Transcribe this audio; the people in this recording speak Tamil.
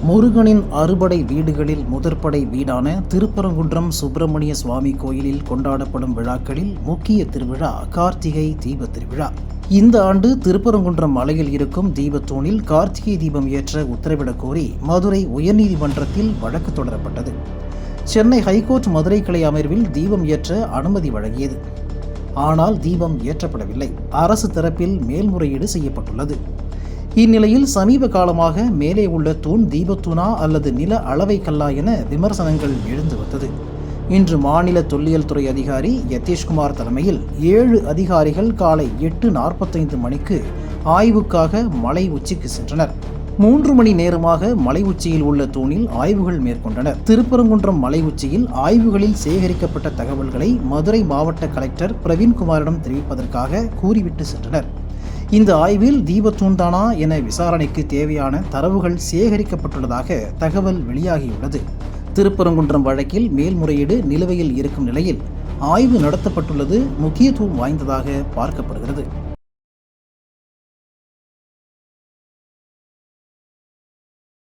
முருகனின் அறுபடை வீடுகளில் முதற்படை வீடான திருப்பரங்குன்றம் சுப்பிரமணிய சுவாமி கோயிலில் கொண்டாடப்படும் விழாக்களில் முக்கிய திருவிழா கார்த்திகை தீப திருவிழா. இந்த ஆண்டு திருப்பரங்குன்றம் மலையில் இருக்கும் தீபத்தூணில் கார்த்திகை தீபம் ஏற்ற உத்தரவிடக் கோரி மதுரை உயர்நீதிமன்றத்தில் வழக்கு தொடரப்பட்டது. சென்னை ஹைகோர்ட் மதுரை கிளை அமர்வில் தீபம் ஏற்ற அனுமதி வழங்கியது. ஆனால் தீபம் ஏற்றப்படவில்லை. அரசு தரப்பில் மேல்முறையீடு செய்யப்பட்டுள்ளது. இந்நிலையில் சமீப காலமாக மேலே உள்ள தூண் தீபத்தூணா அல்லது நில அளவை கல்லா என விமர்சனங்கள் எழுந்து வந்தது. இன்று மாநில தொல்லியல் துறை அதிகாரி யதீஷ்குமார் தலைமையில் 7 அதிகாரிகள் காலை 8:45 மணிக்கு ஆய்வுக்காக மலை உச்சிக்கு சென்றனர். 3 மணி நேரமாக மலை உச்சியில் உள்ள தூணில் ஆய்வுகள் மேற்கொண்டனர். திருப்பரங்குன்றம் மலை உச்சியில் ஆய்வுகளில் சேகரிக்கப்பட்ட தகவல்களை மதுரை மாவட்ட கலெக்டர் பிரவீன்குமாரிடம் தெரிவிப்பதற்காக கூறிவிட்டு சென்றனர். இந்த ஆய்வில் தீபத்தூண்தானா என விசாரணைக்கு தேவையான தரவுகள் சேகரிக்கப்பட்டுள்ளதாக தகவல் வெளியாகியுள்ளது. திருப்பரங்குன்றம் வழக்கில் மேல்முறையீடு நிலுவையில் இருக்கும் நிலையில் ஆய்வு நடத்தப்பட்டுள்ளது முக்கியத்துவம் வாய்ந்ததாக பார்க்கப்படுகிறது.